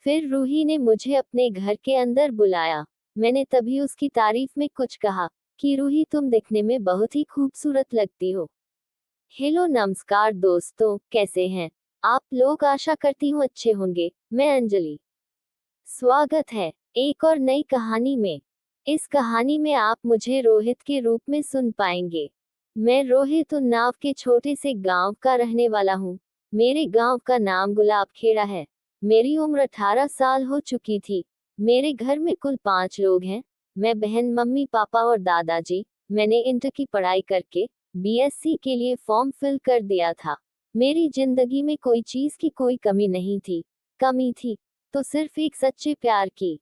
फिर रूही ने मुझे अपने घर के अंदर बुलाया। मैंने तभी उसकी तारीफ में कुछ कहा कि रूही तुम दिखने में बहुत ही खूबसूरत लगती हो। हेलो नमस्कार दोस्तों, कैसे हैं आप लोग? आशा करती हूँ अच्छे होंगे। मैं अंजलि, स्वागत है एक और नई कहानी में। इस कहानी में आप मुझे रोहित के रूप में सुन पाएंगे। मैं रोहित उन्नाव के छोटे से गांव का रहने वाला हूँ। मेरे गांव का नाम गुलाब खेड़ा है। मेरी उम्र 18 साल हो चुकी थी। मेरे घर में कुल 5 लोग हैं। मैं, बहन, मम्मी, पापा और दादाजी। मैंने इंटर की पढ़ाई करके बीएससी के लिए फॉर्म फिल कर दिया था। मेरी जिंदगी में कोई चीज की कोई कमी नहीं थी। कमी थी तो सिर्फ एक सच्चे प्यार की।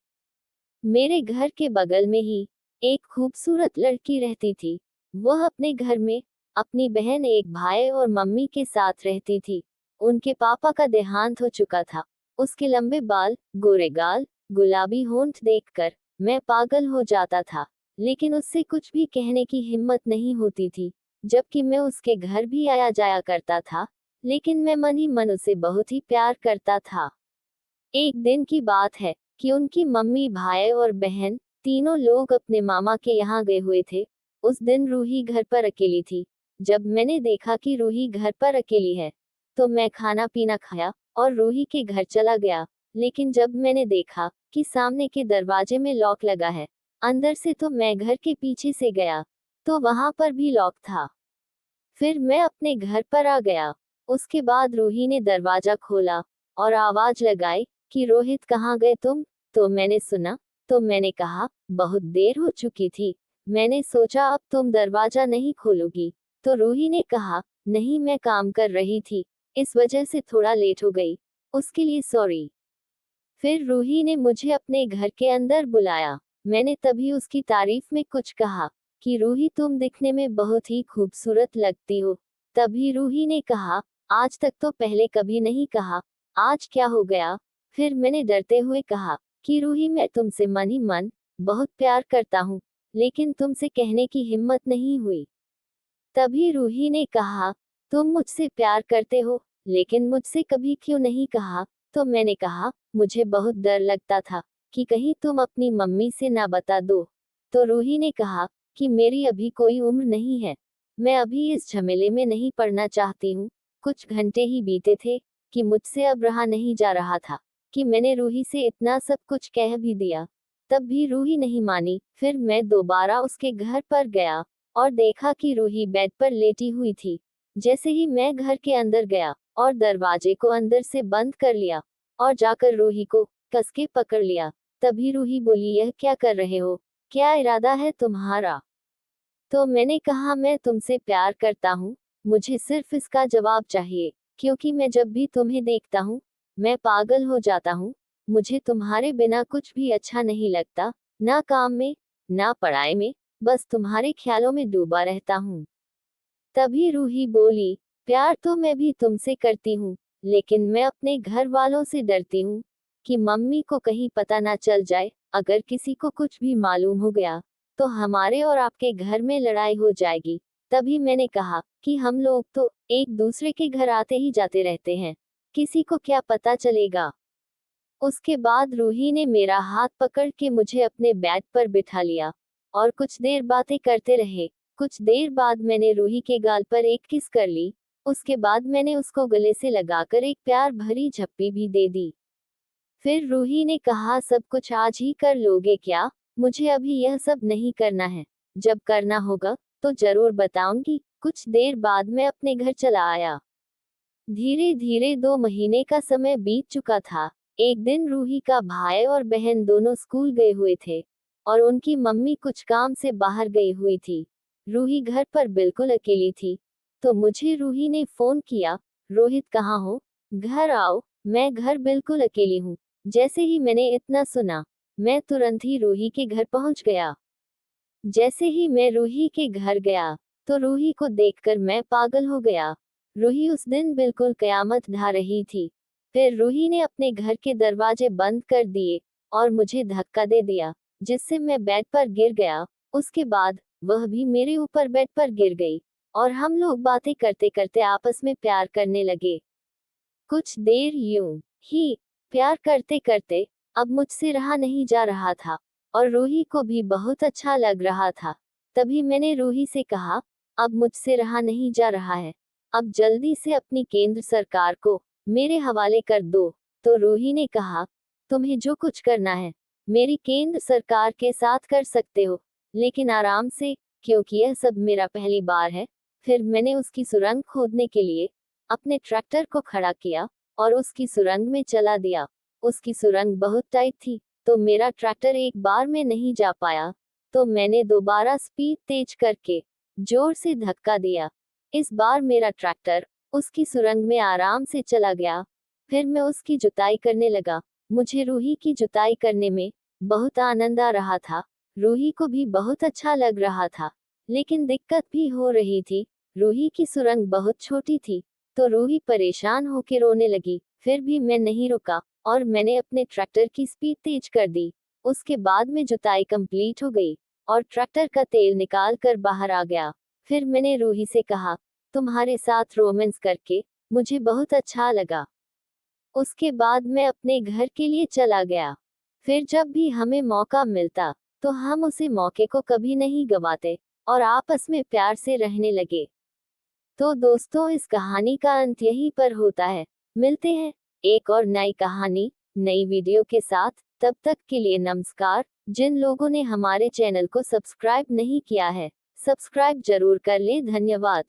मेरे घर के बगल में ही एक खूबसूरत लड़की रहती थी। वह अपने घर में अपनी बहन, एक भाई और मम्मी के साथ रहती थी। उनके पापा का देहांत हो चुका था। उसके लंबे बाल, गोरे गाल, गुलाबी होंठ देखकर मैं पागल हो जाता था, लेकिन उससे कुछ भी कहने की हिम्मत नहीं होती थी। जबकि मैं उसके घर भी आया जाया करता था, लेकिन मैं मन ही मन उसे बहुत ही प्यार करता था। एक दिन की बात है कि उनकी मम्मी, भाई और बहन तीनों लोग अपने मामा के यहाँ गए हुए थे। उस दिन रूही घर पर अकेली थी। जब मैंने देखा कि रूही घर पर अकेली है, तो मैं खाना पीना खाया और रूही के घर चला गया। लेकिन जब मैंने देखा कि सामने के दरवाजे में लॉक लगा है अंदर से, तो मैं घर के पीछे से गया, तो वहां पर भी लॉक था। फिर मैं अपने घर पर आ गया। उसके बाद रूही ने दरवाजा खोला और आवाज लगाई कि रोहित, कहाँ गए तुम? तो मैंने सुना, तो मैंने कहा बहुत देर हो चुकी थी। मैंने सोचा अब तुम दरवाजा नहीं खोलोगी। तो रूही ने कहा नहीं, मैं काम कर रही थी, इस वजह से थोड़ा लेट हो गई। उसके लिए सॉरी। फिर रूही ने मुझे अपने घर के अंदर बुलाया। मैंने तभी उसकी तारीफ में कुछ कहा कि रूही तुम दिखने में बहुत ही खूबसूरत लगती हो। तभी रूही ने कहा आज तक तो पहले कभी नहीं कहा, आज क्या हो गया? फिर मैंने डरते हुए कहा कि रूही, मैं तुमसे मन ही मन बहुत प्यार करता हूँ, लेकिन तुमसे कहने की हिम्मत नहीं हुई। तभी रूही ने कहा तुम मुझसे प्यार करते हो, लेकिन मुझसे कभी क्यों नहीं कहा? तो मैंने कहा मुझे बहुत डर लगता था कि कहीं तुम अपनी मम्मी से ना बता दो। तो रूही ने कहा कि मेरी अभी कोई उम्र नहीं है, मैं अभी इस झमेले में नहीं पड़ना चाहती हूँ। कुछ घंटे ही बीते थे कि मुझसे अब रहा नहीं जा रहा था कि मैंने रूही से इतना सब कुछ कह भी दिया। तब भी रूही नहीं मानी। फिर मैं दोबारा उसके घर पर गया और देखा कि रूही बेड पर लेटी हुई थी। जैसे ही मैं घर के अंदर गया और दरवाजे को अंदर से बंद कर लिया और जाकर रूही को कस के पकड़ लिया, तभी रूही बोली यह क्या कर रहे हो? क्या इरादा है तुम्हारा? तो मैंने कहा मैं तुमसे प्यार करता हूँ, मुझे सिर्फ इसका जवाब चाहिए, क्योंकि मैं जब भी तुम्हें देखता हूँ मैं पागल हो जाता हूँ। मुझे तुम्हारे बिना कुछ भी अच्छा नहीं लगता, ना काम में, ना पढ़ाई में, बस तुम्हारे ख्यालों में डूबा रहता हूँ। तभी रूही बोली प्यार तो मैं भी तुमसे करती हूँ, लेकिन मैं अपने घर वालों से डरती हूँ कि मम्मी को कहीं पता ना चल जाए। अगर किसी को कुछ भी मालूम हो गया तो हमारे और आपके घर में लड़ाई हो जाएगी। तभी मैंने कहा कि हम लोग तो एक दूसरे के घर आते ही जाते रहते हैं, किसी को क्या पता चलेगा। उसके बाद रूही ने मेरा हाथ पकड़ के मुझे अपने बेड पर बिठा लिया और कुछ देर बातें करते रहे। कुछ देर बाद मैंने रूही के गाल पर एक किस कर ली। उसके बाद मैंने उसको गले से लगाकर एक प्यार भरी झप्पी भी दे दी। फिर रूही ने कहा सब कुछ आज ही कर लोगे क्या? मुझे अभी यह सब नहीं करना है, जब करना होगा तो जरूर बताऊंगी। कुछ देर बाद मैं अपने घर चला आया। धीरे धीरे 2 महीने का समय बीत चुका था। एक दिन रूही का भाई और बहन दोनों स्कूल गए हुए थे और उनकी मम्मी कुछ काम से बाहर गई हुई थी। रूही घर पर बिल्कुल अकेली थी। तो मुझे रूही ने फोन किया, रोहित कहाँ हो? घर आओ, मैं घर बिल्कुल अकेली हूँ। जैसे ही मैंने इतना सुना, मैं तुरंत ही रूही के घर पहुंच गया। जैसे ही मैं रूही के घर गया, तो रूही को देखकर मैं पागल हो गया। रूही उस दिन बिल्कुल कयामत ढा रही थी। फिर रूही ने अपने घर के दरवाजे बंद कर दिए और मुझे धक्का दे दिया, जिससे मैं बेड पर गिर गया। उसके बाद वह भी मेरे ऊपर बेड पर गिर गई और हम लोग बातें करते करते आपस में प्यार करने लगे। कुछ देर यूं ही प्यार करते करते अब मुझसे रहा नहीं जा रहा था और रूही को भी बहुत अच्छा लग रहा था। तभी मैंने रूही से कहा, अब मुझसे रहा नहीं जा रहा है, अब जल्दी से अपनी केंद्र सरकार को मेरे हवाले कर दो। तो रूही ने कहा, तुम्हें जो कुछ करना है मेरी केंद्र सरकार के साथ कर सकते हो, लेकिन आराम से, क्योंकि यह सब मेरा पहली बार है। फिर मैंने उसकी सुरंग खोदने के लिए अपने ट्रैक्टर को खड़ा किया और उसकी सुरंग में चला दिया। उसकी सुरंग बहुत टाइट थी, तो मेरा ट्रैक्टर एक बार में नहीं जा पाया, तो मैंने दोबारा स्पीड तेज करके जोर से धक्का दिया। इस बार मेरा ट्रैक्टर उसकी सुरंग में आराम से चला गया। फिर मैं उसकी जुताई करने लगा। मुझे रूही की जुताई करने में बहुत आनंद आ रहा था। रूही को भी बहुत अच्छा लग रहा था, लेकिन दिक्कत भी हो रही थी। रूही की सुरंग बहुत छोटी थी, तो रूही परेशान होकर रोने लगी। फिर भी मैं नहीं रुका और मैंने अपने ट्रैक्टर की स्पीड तेज कर दी। उसके बाद में जुताई कंप्लीट हो गई और ट्रैक्टर का तेल निकाल कर बाहर आ गया। फिर मैंने रूही से कहा, तुम्हारे साथ रोमांस करके मुझे बहुत अच्छा लगा। उसके बाद मैं अपने घर के लिए चला गया। फिर जब भी हमें मौका मिलता तो हम उसे मौके को कभी नहीं गवाते और आपस में प्यार से रहने लगे। तो दोस्तों, इस कहानी का अंत यहीं पर होता है। मिलते हैं एक और नई कहानी, नई वीडियो के साथ। तब तक के लिए नमस्कार। जिन लोगों ने हमारे चैनल को सब्सक्राइब नहीं किया है, सब्सक्राइब जरूर कर लें। धन्यवाद।